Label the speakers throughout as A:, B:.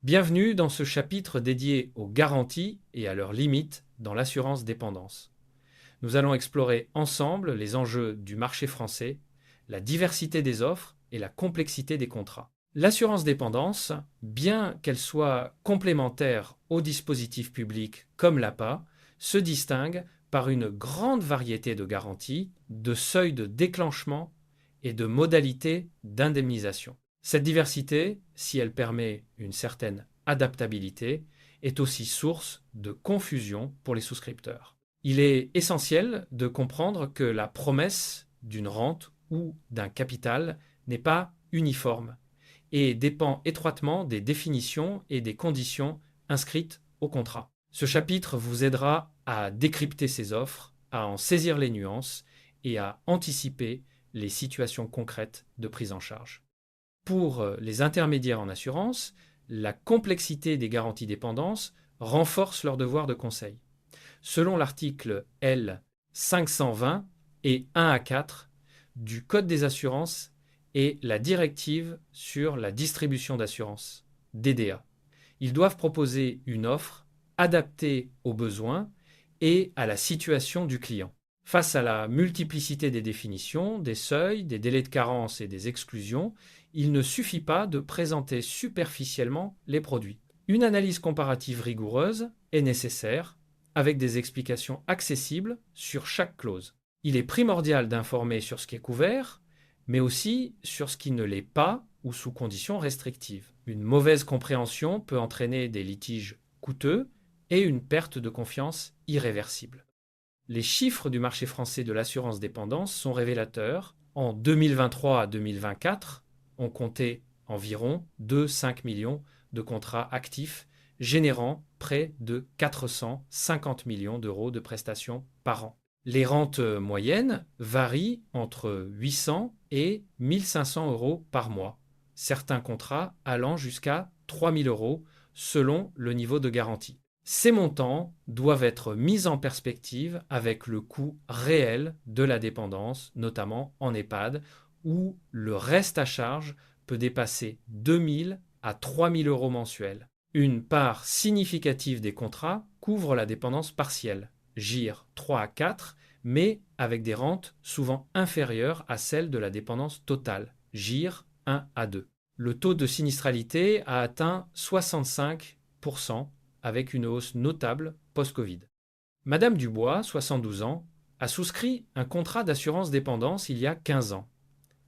A: Bienvenue dans ce chapitre dédié aux garanties et à leurs limites dans l'assurance dépendance. Nous allons explorer ensemble les enjeux du marché français, la diversité des offres et la complexité des contrats. L'assurance dépendance, bien qu'elle soit complémentaire aux dispositifs publics comme l'APA, se distingue par une grande variété de garanties, de seuils de déclenchement et de modalités d'indemnisation. Cette diversité, si elle permet une certaine adaptabilité, est aussi source de confusion pour les souscripteurs. Il est essentiel de comprendre que la promesse d'une rente ou d'un capital n'est pas uniforme et dépend étroitement des définitions et des conditions inscrites au contrat. Ce chapitre vous aidera à décrypter ces offres, à en saisir les nuances et à anticiper les situations concrètes de prise en charge. Pour les intermédiaires en assurance, la complexité des garanties dépendance renforce leur devoir de conseil. Selon l'article L 520 et 1 à 4 du Code des assurances et la directive sur la distribution d'assurance, DDA, ils doivent proposer une offre adaptée aux besoins et à la situation du client. Face à la multiplicité des définitions, des seuils, des délais de carence et des exclusions, il ne suffit pas de présenter superficiellement les produits. Une analyse comparative rigoureuse est nécessaire, avec des explications accessibles sur chaque clause. Il est primordial d'informer sur ce qui est couvert, mais aussi sur ce qui ne l'est pas ou sous conditions restrictives. Une mauvaise compréhension peut entraîner des litiges coûteux et une perte de confiance irréversible. Les chiffres du marché français de l'assurance dépendance sont révélateurs. En 2023 à 2024, on comptait environ 2,5 millions de contrats actifs, générant près de 450 millions d'euros de prestations par an. Les rentes moyennes varient entre 800 et 1500 euros par mois, certains contrats allant jusqu'à 3000 euros selon le niveau de garantie. Ces montants doivent être mis en perspective avec le coût réel de la dépendance, notamment en EHPAD, où le reste à charge peut dépasser 2000 à 3000 euros mensuels. Une part significative des contrats couvre la dépendance partielle, GIR 3 à 4, mais avec des rentes souvent inférieures à celles de la dépendance totale, GIR 1 à 2. Le taux de sinistralité a atteint 65%, avec une hausse notable post-Covid. Madame Dubois, 72 ans, a souscrit un contrat d'assurance dépendance il y a 15 ans.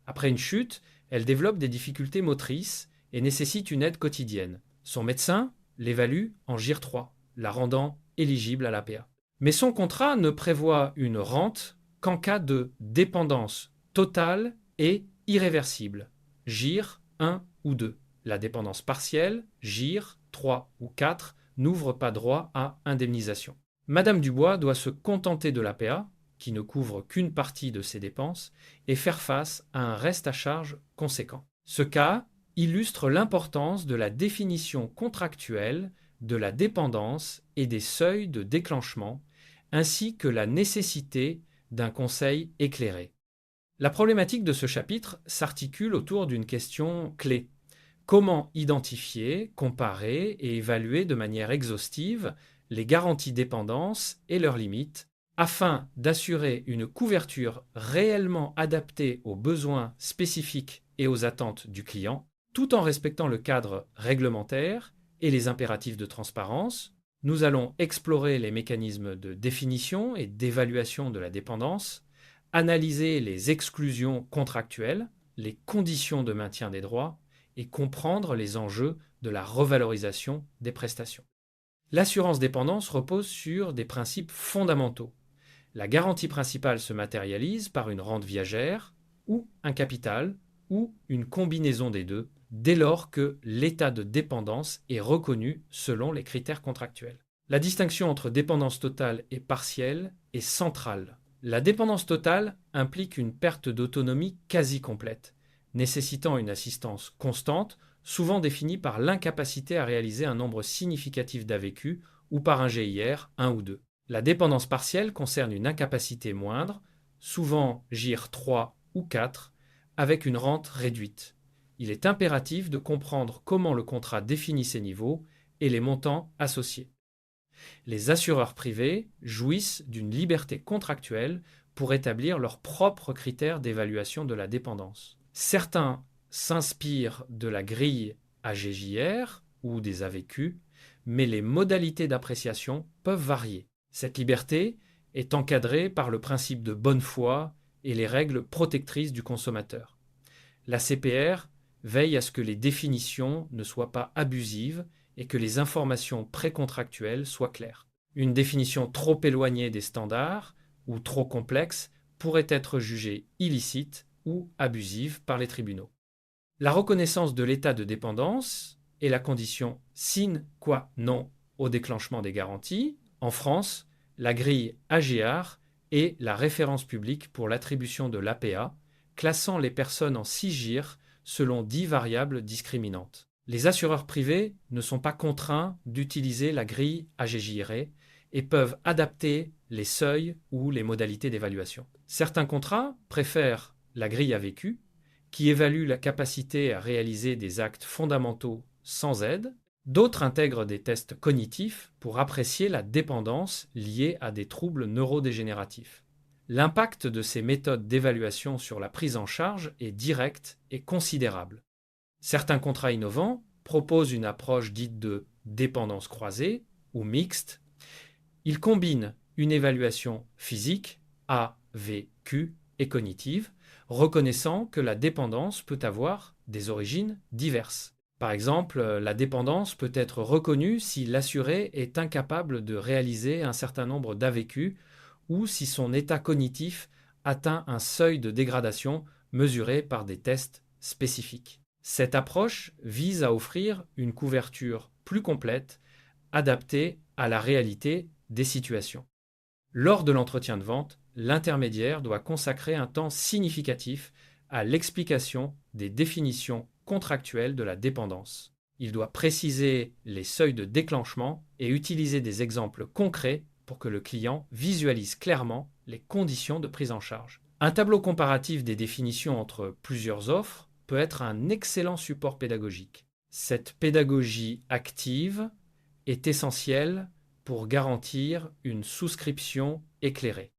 A: Après une chute, elle développe des difficultés motrices et nécessite une aide quotidienne. Son médecin l'évalue en GIR 3, la rendant éligible à l'APA. Mais son contrat ne prévoit une rente qu'en cas de dépendance totale et irréversible, GIR 1 ou 2. La dépendance partielle, GIR 3 ou 4, n'ouvre pas droit à indemnisation. Madame Dubois doit se contenter de l'APA, qui ne couvre qu'une partie de ses dépenses, et faire face à un reste à charge conséquent. Ce cas illustre l'importance de la définition contractuelle de la dépendance et des seuils de déclenchement, ainsi que la nécessité d'un conseil éclairé. La problématique de ce chapitre s'articule autour d'une question clé. Comment identifier, comparer et évaluer de manière exhaustive les garanties dépendance et leurs limites afin d'assurer une couverture réellement adaptée aux besoins spécifiques et aux attentes du client, tout en respectant le cadre réglementaire et les impératifs de transparence. Nous allons explorer les mécanismes de définition et d'évaluation de la dépendance, analyser les exclusions contractuelles, les conditions de maintien des droits et comprendre les enjeux de la revalorisation des prestations. L'assurance dépendance repose sur des principes fondamentaux. La garantie principale se matérialise par une rente viagère ou un capital ou une combinaison des deux, dès lors que l'état de dépendance est reconnu selon les critères contractuels. La distinction entre dépendance totale et partielle est centrale. La dépendance totale implique une perte d'autonomie quasi complète, nécessitant une assistance constante, souvent définie par l'incapacité à réaliser un nombre significatif d'AVQ ou par un GIR 1 ou 2. La dépendance partielle concerne une incapacité moindre, souvent GIR 3 ou 4, avec une rente réduite. il est impératif de comprendre comment le contrat définit ces niveaux et les montants associés. Les assureurs privés jouissent d'une liberté contractuelle pour établir leurs propres critères d'évaluation de la dépendance. Certains s'inspirent de la grille AGJR ou des AVQ, mais les modalités d'appréciation peuvent varier. Cette liberté est encadrée par le principe de bonne foi et les règles protectrices du consommateur. La CPR veille à ce que les définitions ne soient pas abusives et que les informations précontractuelles soient claires. Une définition trop éloignée des standards ou trop complexe pourrait être jugée illicite ou abusive par les tribunaux. La reconnaissance de l'état de dépendance est la condition sine qua non au déclenchement des garanties. En France, la grille AGR est la référence publique pour l'attribution de l'APA, classant les personnes en 6 GIR selon 10 variables discriminantes. Les assureurs privés ne sont pas contraints d'utiliser la grille AGJR et peuvent adapter les seuils ou les modalités d'évaluation. Certains contrats préfèrent la grille AVQ, qui évalue la capacité à réaliser des actes fondamentaux sans aide. D'autres intègrent des tests cognitifs pour apprécier la dépendance liée à des troubles neurodégénératifs. L'impact de ces méthodes d'évaluation sur la prise en charge est direct et considérable. Certains contrats innovants proposent une approche dite de dépendance croisée ou mixte. Ils combinent une évaluation physique, AVQ, et cognitive, reconnaissant que la dépendance peut avoir des origines diverses. Par exemple, la dépendance peut être reconnue si l'assuré est incapable de réaliser un certain nombre d'AVQ ou si son état cognitif atteint un seuil de dégradation mesuré par des tests spécifiques. Cette approche vise à offrir une couverture plus complète, adaptée à la réalité des situations. Lors de l'entretien de vente, l'intermédiaire doit consacrer un temps significatif à l'explication des définitions contractuelles de la dépendance. Il doit préciser les seuils de déclenchement et utiliser des exemples concrets pour que le client visualise clairement les conditions de prise en charge. Un tableau comparatif des définitions entre plusieurs offres peut être un excellent support pédagogique. Cette pédagogie active est essentielle pour garantir une souscription éclairée.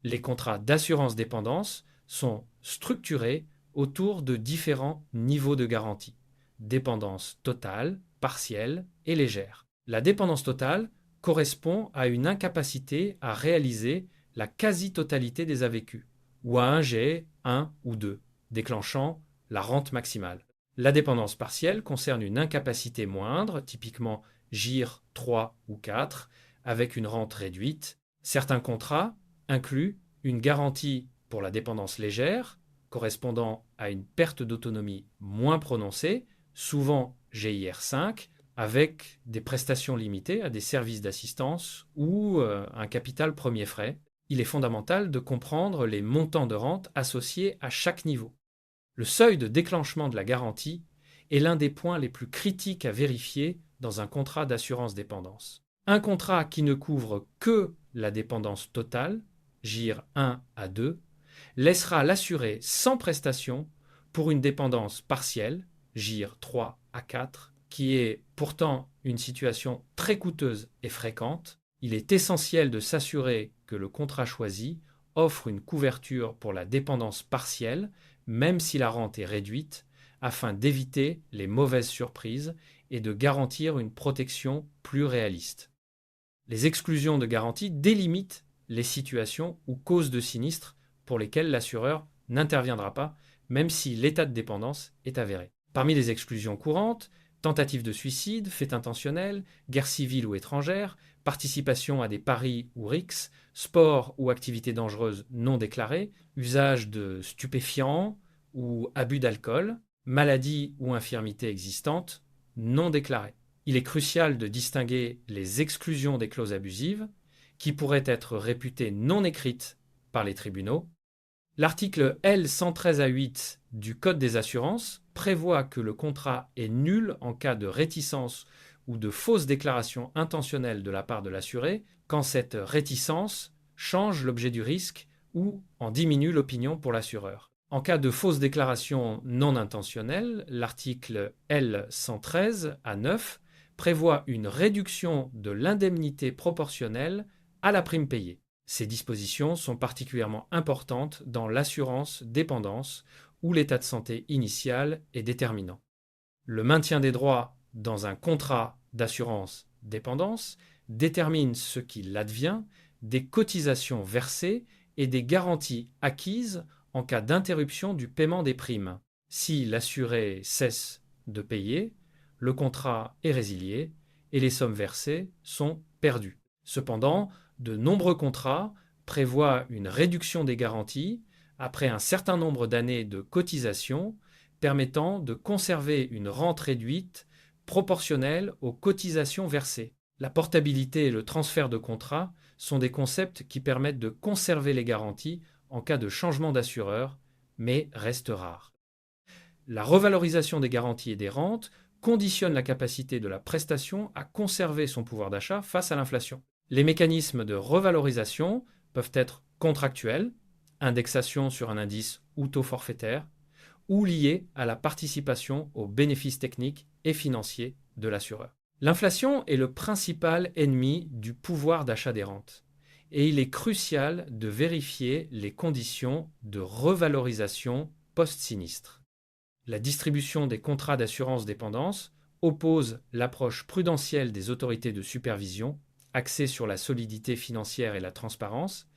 A: Les contrats d'assurance dépendance sont structurés autour de différents niveaux de garantie. Dépendance totale, partielle et légère. La dépendance totale correspond à une incapacité à réaliser la quasi-totalité des AVQ, ou à un G, 1 ou 2, déclenchant la rente maximale. La dépendance partielle concerne une incapacité moindre, typiquement GIR 3 ou 4, avec une rente réduite. Certains contrats incluent une garantie pour la dépendance légère, correspondant à une perte d'autonomie moins prononcée, souvent GIR 5, avec des prestations limitées à des services d'assistance ou un capital premier frais. Il est fondamental de comprendre les montants de rente associés à chaque niveau. Le seuil de déclenchement de la garantie est l'un des points les plus critiques à vérifier dans un contrat d'assurance dépendance. Un contrat qui ne couvre que la dépendance totale, GIR 1 à 2, laissera l'assuré sans prestation pour une dépendance partielle, GIR 3 à 4, qui est pourtant une situation très coûteuse et fréquente. Il est essentiel de s'assurer que le contrat choisi offre une couverture pour la dépendance partielle, même si la rente est réduite, afin d'éviter les mauvaises surprises et de garantir une protection plus réaliste. Les exclusions de garantie délimitent les situations ou causes de sinistres pour lesquelles l'assureur n'interviendra pas, même si l'état de dépendance est avéré. Parmi les exclusions courantes, tentative de suicide, fait intentionnel, guerre civile ou étrangère, participation à des paris ou rixes, sport ou activités dangereuses non déclarées, usage de stupéfiants ou abus d'alcool, maladie ou infirmité existante non déclarées. Il est crucial de distinguer les exclusions des clauses abusives, qui pourraient être réputées non écrites par les tribunaux. L'article L113A8 du Code des assurances prévoit que le contrat est nul en cas de réticence ou de fausse déclaration intentionnelle de la part de l'assuré, quand cette réticence change l'objet du risque ou en diminue l'opinion pour l'assureur. En cas de fausse déclaration non intentionnelle, l'article L113 à 9 prévoit une réduction de l'indemnité proportionnelle à la prime payée. Ces dispositions sont particulièrement importantes dans l'assurance dépendance où l'état de santé initial est déterminant. Le maintien des droits dans un contrat d'assurance dépendance détermine ce qu'il advient des cotisations versées et des garanties acquises en cas d'interruption du paiement des primes. Si l'assuré cesse de payer, le contrat est résilié et les sommes versées sont perdues. Cependant, de nombreux contrats prévoient une réduction des garanties après un certain nombre d'années de cotisation permettant de conserver une rente réduite proportionnelle aux cotisations versées. La portabilité et le transfert de contrat sont des concepts qui permettent de conserver les garanties en cas de changement d'assureur, mais restent rares. La revalorisation des garanties et des rentes conditionne la capacité de la prestation à conserver son pouvoir d'achat face à l'inflation. Les mécanismes de revalorisation peuvent être contractuels, indexation sur un indice ou taux forfaitaire, ou liés à la participation aux bénéfices techniques et financiers de l'assureur. L'inflation est le principal ennemi du pouvoir d'achat des rentes, et il est crucial de vérifier les conditions de revalorisation post-sinistre. La distribution des contrats d'assurance dépendance oppose l'approche prudentielle des autorités de supervision, axée sur la solidité financière et la transparence,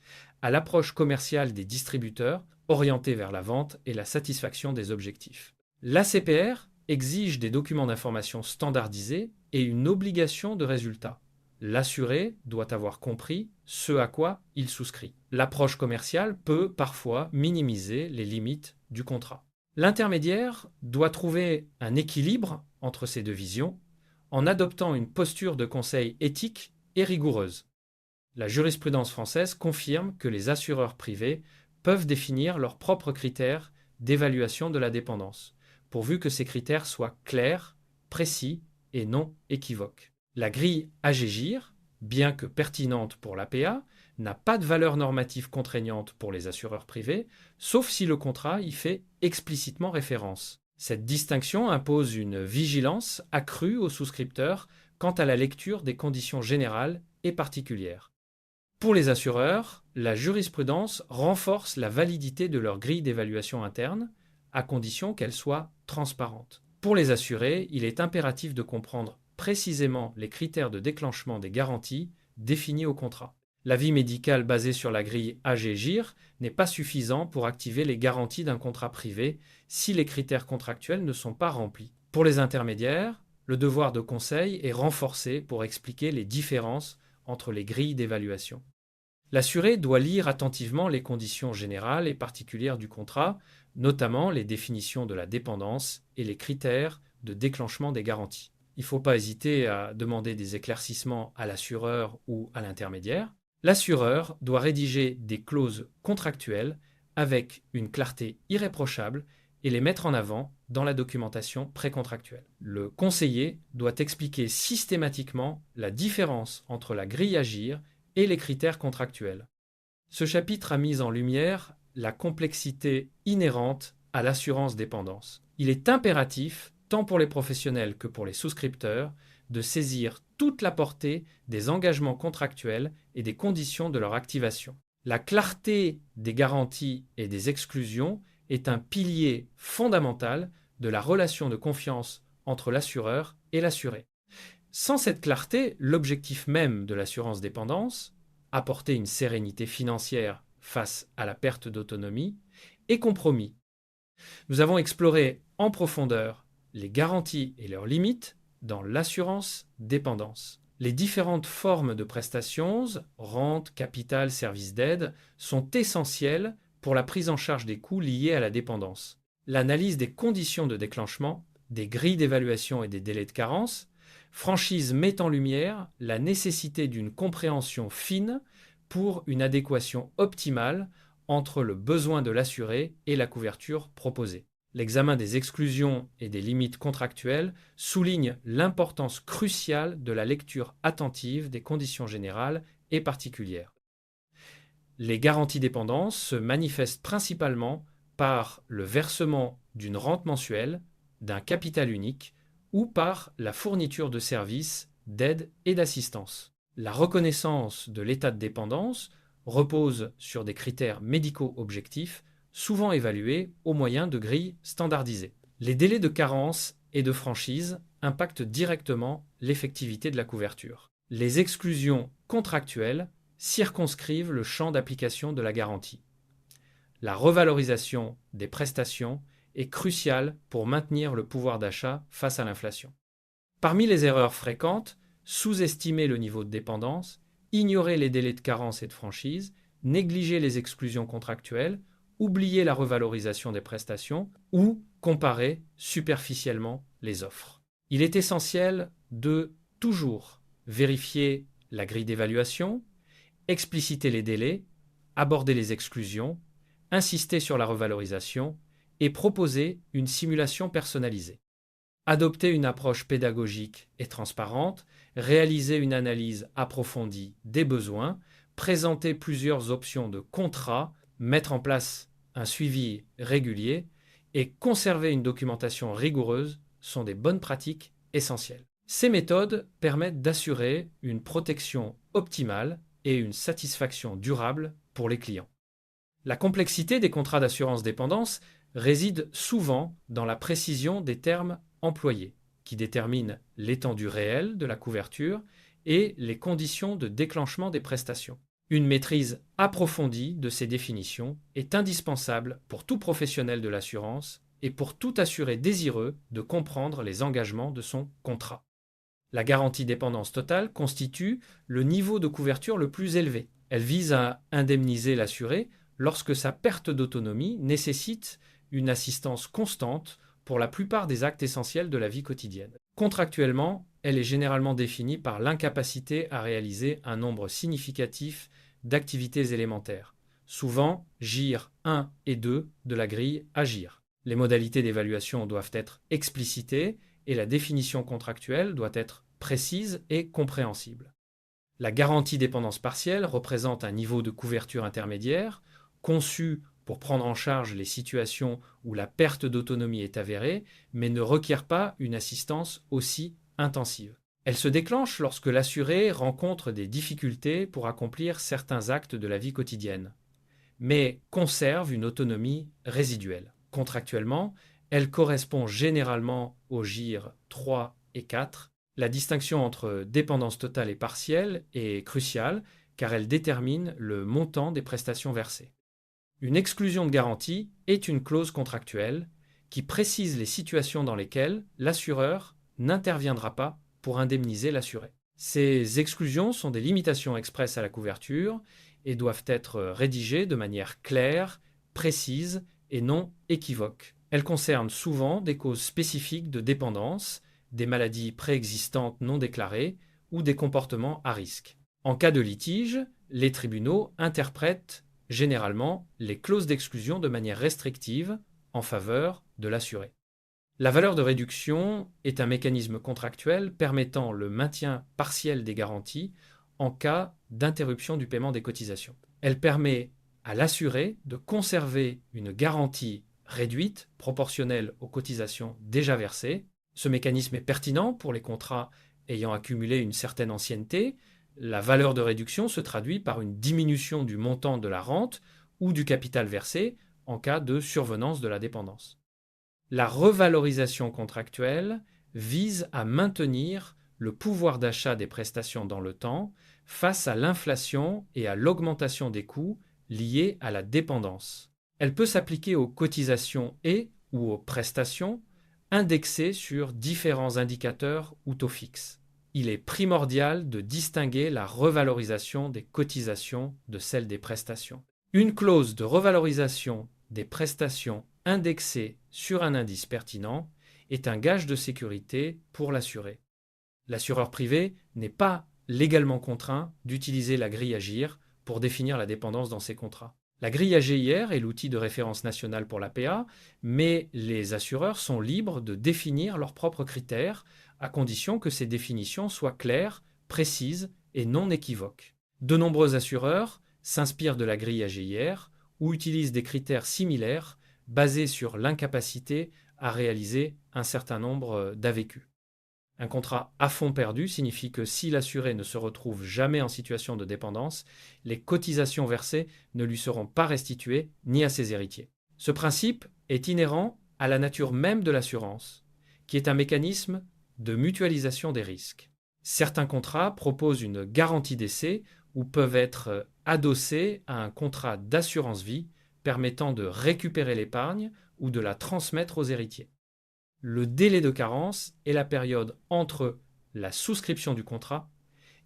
A: à l'approche commerciale des distributeurs, orientée vers la vente et la satisfaction des objectifs. L'ACPR exige des documents d'information standardisés et une obligation de résultat. L'assuré doit avoir compris ce à quoi il souscrit. L'approche commerciale peut parfois minimiser les limites du contrat. L'intermédiaire doit trouver un équilibre entre ces deux visions en adoptant une posture de conseil éthique et rigoureuse. La jurisprudence française confirme que les assureurs privés peuvent définir leurs propres critères d'évaluation de la dépendance, pourvu que ces critères soient clairs, précis et non équivoques. La grille AGGIR, bien que pertinente pour l'APA, n'a pas de valeur normative contraignante pour les assureurs privés, sauf si le contrat y fait explicitement référence. Cette distinction impose une vigilance accrue aux souscripteurs quant à la lecture des conditions générales et particulières. Pour les assureurs, la jurisprudence renforce la validité de leur grille d'évaluation interne, à condition qu'elle soit transparente. Pour les assurés, il est impératif de comprendre précisément les critères de déclenchement des garanties définis au contrat. L'avis médical basé sur la grille AGGIR n'est pas suffisant pour activer les garanties d'un contrat privé si les critères contractuels ne sont pas remplis. Pour les intermédiaires, le devoir de conseil est renforcé pour expliquer les différences entre les grilles d'évaluation. L'assuré doit lire attentivement les conditions générales et particulières du contrat, notamment les définitions de la dépendance et les critères de déclenchement des garanties. Il ne faut pas hésiter à demander des éclaircissements à l'assureur ou à l'intermédiaire. L'assureur doit rédiger des clauses contractuelles avec une clarté irréprochable et les mettre en avant dans la documentation précontractuelle. Le conseiller doit expliquer systématiquement la différence entre la grille AGIR et les critères contractuels. Ce chapitre a mis en lumière la complexité inhérente à l'assurance dépendance. Il est impératif, tant pour les professionnels que pour les souscripteurs, de saisir toute la portée des engagements contractuels et des conditions de leur activation. La clarté des garanties et des exclusions est un pilier fondamental de la relation de confiance entre l'assureur et l'assuré. Sans cette clarté, l'objectif même de l'assurance dépendance, apporter une sérénité financière face à la perte d'autonomie, est compromis. Nous avons exploré en profondeur les garanties et leurs limites dans l'assurance dépendance. Les différentes formes de prestations, rente, capital, services d'aide, sont essentielles pour la prise en charge des coûts liés à la dépendance. L'analyse des conditions de déclenchement, des grilles d'évaluation et des délais de carence franchise met en lumière la nécessité d'une compréhension fine pour une adéquation optimale entre le besoin de l'assuré et la couverture proposée. L'examen des exclusions et des limites contractuelles souligne l'importance cruciale de la lecture attentive des conditions générales et particulières. Les garanties dépendance se manifestent principalement par le versement d'une rente mensuelle, d'un capital unique ou par la fourniture de services d'aide et d'assistance. La reconnaissance de l'état de dépendance repose sur des critères médicaux objectifs, souvent évalués au moyen de grilles standardisées. Les délais de carence et de franchise impactent directement l'effectivité de la couverture. Les exclusions contractuelles circonscrivent le champ d'application de la garantie. La revalorisation des prestations est cruciale pour maintenir le pouvoir d'achat face à l'inflation. Parmi les erreurs fréquentes, sous-estimer le niveau de dépendance, ignorer les délais de carence et de franchise, négliger les exclusions contractuelles, oublier la revalorisation des prestations ou comparer superficiellement les offres. Il est essentiel de toujours vérifier la grille d'évaluation, expliciter les délais, aborder les exclusions, insister sur la revalorisation et proposer une simulation personnalisée. Adopter une approche pédagogique et transparente, réaliser une analyse approfondie des besoins, présenter plusieurs options de contrat, mettre en place un suivi régulier et conserver une documentation rigoureuse sont des bonnes pratiques essentielles. Ces méthodes permettent d'assurer une protection optimale et une satisfaction durable pour les clients. La complexité des contrats d'assurance dépendance réside souvent dans la précision des termes employés, qui déterminent l'étendue réelle de la couverture et les conditions de déclenchement des prestations. Une maîtrise approfondie de ces définitions est indispensable pour tout professionnel de l'assurance et pour tout assuré désireux de comprendre les engagements de son contrat. La garantie dépendance totale constitue le niveau de couverture le plus élevé. Elle vise à indemniser l'assuré lorsque sa perte d'autonomie nécessite une assistance constante pour la plupart des actes essentiels de la vie quotidienne. Contractuellement, elle est généralement définie par l'incapacité à réaliser un nombre significatif d'activités élémentaires, souvent GIR 1 et 2 de la grille AGIR. Les modalités d'évaluation doivent être explicitées et la définition contractuelle doit être précise et compréhensible. La garantie dépendance partielle représente un niveau de couverture intermédiaire conçu pour prendre en charge les situations où la perte d'autonomie est avérée, mais ne requiert pas une assistance aussi intensive. Elle se déclenche lorsque l'assuré rencontre des difficultés pour accomplir certains actes de la vie quotidienne, mais conserve une autonomie résiduelle. Contractuellement, elle correspond généralement aux GIR 3 et 4. La distinction entre dépendance totale et partielle est cruciale car elle détermine le montant des prestations versées. Une exclusion de garantie est une clause contractuelle qui précise les situations dans lesquelles l'assureur n'interviendra pas pour indemniser l'assuré. Ces exclusions sont des limitations expresses à la couverture et doivent être rédigées de manière claire, précise et non équivoque. Elles concernent souvent des causes spécifiques de dépendance, des maladies préexistantes non déclarées ou des comportements à risque. En cas de litige, les tribunaux interprètent généralement les clauses d'exclusion de manière restrictive en faveur de l'assuré. La valeur de réduction est un mécanisme contractuel permettant le maintien partiel des garanties en cas d'interruption du paiement des cotisations. Elle permet à l'assuré de conserver une garantie réduite proportionnelle aux cotisations déjà versées. Ce mécanisme est pertinent pour les contrats ayant accumulé une certaine ancienneté. La valeur de réduction se traduit par une diminution du montant de la rente ou du capital versé en cas de survenance de la dépendance. La revalorisation contractuelle vise à maintenir le pouvoir d'achat des prestations dans le temps face à l'inflation et à l'augmentation des coûts liés à la dépendance. Elle peut s'appliquer aux cotisations ou aux prestations indexées sur différents indicateurs ou taux fixes. Il est primordial de distinguer la revalorisation des cotisations de celle des prestations. Une clause de revalorisation des prestations indexée sur un indice pertinent est un gage de sécurité pour l'assuré. L'assureur privé n'est pas légalement contraint d'utiliser la grille AGIR pour définir la dépendance dans ses contrats. La grille AGIR est l'outil de référence national pour l'APA, mais les assureurs sont libres de définir leurs propres critères à condition que ces définitions soient claires, précises et non équivoques. De nombreux assureurs s'inspirent de la grille AGIR ou utilisent des critères similaires basée sur l'incapacité à réaliser un certain nombre d'AVQ. Un contrat à fonds perdu signifie que si l'assuré ne se retrouve jamais en situation de dépendance, les cotisations versées ne lui seront pas restituées ni à ses héritiers. Ce principe est inhérent à la nature même de l'assurance, qui est un mécanisme de mutualisation des risques. Certains contrats proposent une garantie décès ou peuvent être adossés à un contrat d'assurance vie permettant de récupérer l'épargne ou de la transmettre aux héritiers. Le délai de carence est la période entre la souscription du contrat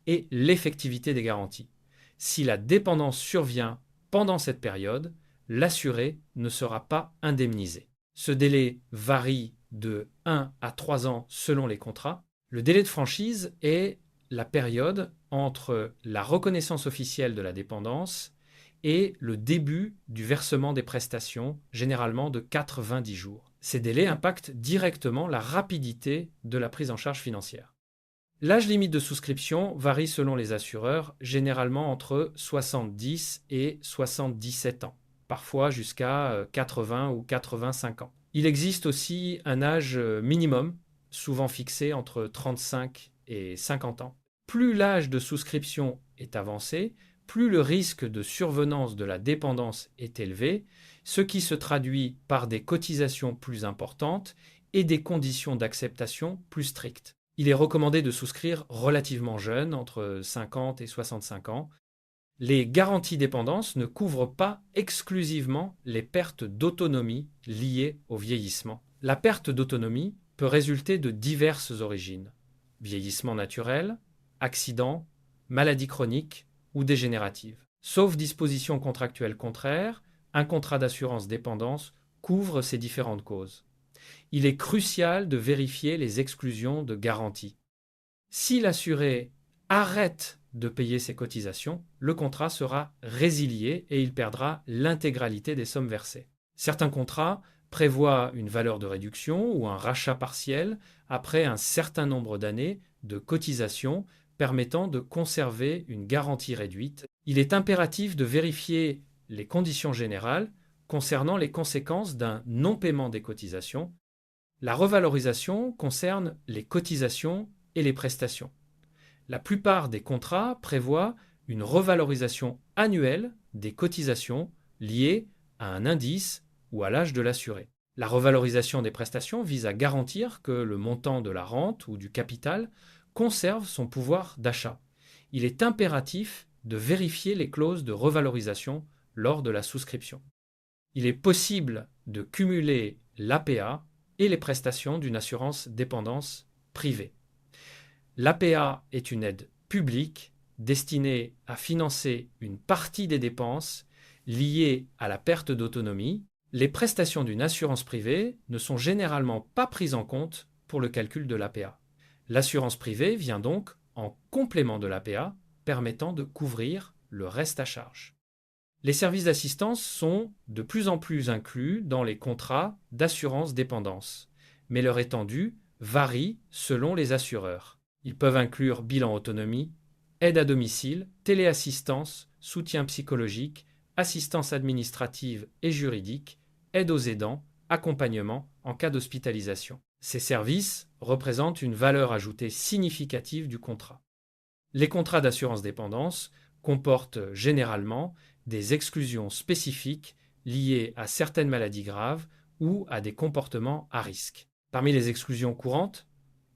A: et l'effectivité des garanties. Si la dépendance survient pendant cette période, l'assuré ne sera pas indemnisé. Ce délai varie de 1 à 3 ans selon les contrats. Le délai de franchise est la période entre la reconnaissance officielle de la dépendance et le début du versement des prestations, généralement de 90 jours. Ces délais impactent directement la rapidité de la prise en charge financière. L'âge limite de souscription varie selon les assureurs, généralement entre 70 et 77 ans, parfois jusqu'à 80 ou 85 ans. Il existe aussi un âge minimum, souvent fixé entre 35 et 50 ans. Plus l'âge de souscription est avancé, plus le risque de survenance de la dépendance est élevé, ce qui se traduit par des cotisations plus importantes et des conditions d'acceptation plus strictes. Il est recommandé de souscrire relativement jeune, entre 50 et 65 ans. Les garanties dépendance ne couvrent pas exclusivement les pertes d'autonomie liées au vieillissement. La perte d'autonomie peut résulter de diverses origines: vieillissement naturel, accident, maladie chronique ou dégénérative. Sauf disposition contractuelle contraire, un contrat d'assurance dépendance couvre ces différentes causes. Il est crucial de vérifier les exclusions de garantie. Si l'assuré arrête de payer ses cotisations, le contrat sera résilié et il perdra l'intégralité des sommes versées. Certains contrats prévoient une valeur de réduction ou un rachat partiel après un certain nombre d'années de cotisation permettant de conserver une garantie réduite. Il est impératif de vérifier les conditions générales concernant les conséquences d'un non-paiement des cotisations. La revalorisation concerne les cotisations et les prestations. La plupart des contrats prévoient une revalorisation annuelle des cotisations liées à un indice ou à l'âge de l'assuré. La revalorisation des prestations vise à garantir que le montant de la rente ou du capital conserve son pouvoir d'achat. Il est impératif de vérifier les clauses de revalorisation lors de la souscription. Il est possible de cumuler l'APA et les prestations d'une assurance dépendance privée. L'APA est une aide publique destinée à financer une partie des dépenses liées à la perte d'autonomie. Les prestations d'une assurance privée ne sont généralement pas prises en compte pour le calcul de l'APA. L'assurance privée vient donc en complément de l'APA, permettant de couvrir le reste à charge. Les services d'assistance sont de plus en plus inclus dans les contrats d'assurance dépendance, mais leur étendue varie selon les assureurs. Ils peuvent inclure bilan autonomie, aide à domicile, téléassistance, soutien psychologique, assistance administrative et juridique, aide aux aidants, accompagnement en cas d'hospitalisation. Ces services représentent une valeur ajoutée significative du contrat. Les contrats d'assurance dépendance comportent généralement des exclusions spécifiques liées à certaines maladies graves ou à des comportements à risque. Parmi les exclusions courantes,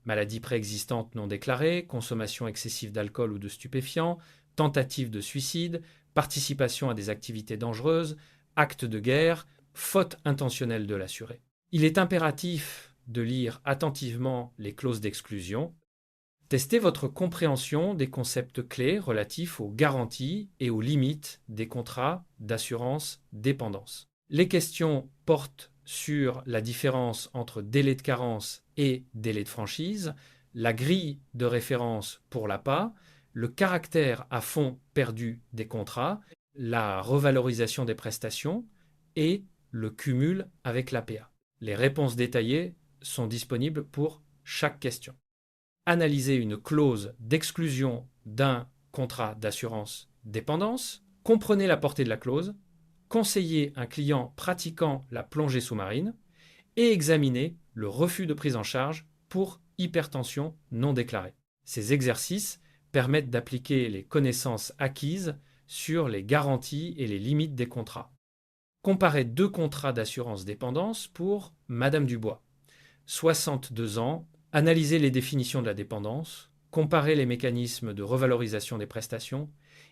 A: maladies préexistantes non déclarées, consommation excessive d'alcool ou de stupéfiants, tentative de suicide, participation à des activités dangereuses, actes de guerre, faute intentionnelle de l'assuré. Il est impératif de lire attentivement les clauses d'exclusion. Testez votre compréhension des concepts clés relatifs aux garanties et aux limites des contrats d'assurance dépendance. Les questions portent sur la différence entre délai de carence et délai de franchise, la grille de référence pour l'APA, le caractère à fonds perdu des contrats, la revalorisation des prestations et le cumul avec l'APA. Les réponses détaillées sont disponibles pour chaque question. Analysez une clause d'exclusion d'un contrat d'assurance dépendance, comprenez la portée de la clause, conseiller un client pratiquant la plongée sous-marine et examiner le refus de prise en charge pour hypertension non déclarée. Ces exercices permettent d'appliquer les connaissances acquises sur les garanties et les limites des contrats. Comparez 2 contrats d'assurance dépendance pour Madame Dubois. 62 ans, analysez les définitions de la dépendance, comparez les mécanismes de revalorisation des prestations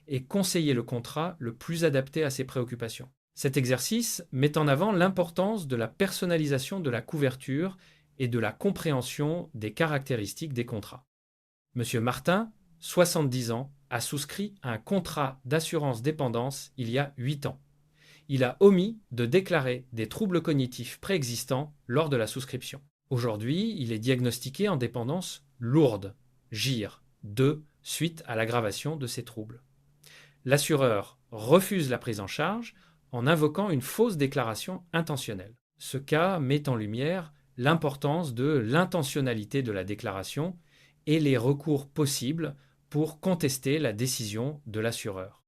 A: et conseillez le contrat le plus adapté à ses préoccupations. Cet exercice met en avant l'importance de la personnalisation de la couverture et de la compréhension des caractéristiques des contrats. Monsieur Martin, 70 ans, a souscrit un contrat d'assurance dépendance il y a 8 ans. Il a omis de déclarer des troubles cognitifs préexistants lors de la souscription. Aujourd'hui, il est diagnostiqué en dépendance lourde, GIR, 2, suite à l'aggravation de ces troubles. L'assureur refuse la prise en charge en invoquant une fausse déclaration intentionnelle. Ce cas met en lumière l'importance de l'intentionnalité de la déclaration et les recours possibles pour contester la décision de l'assureur.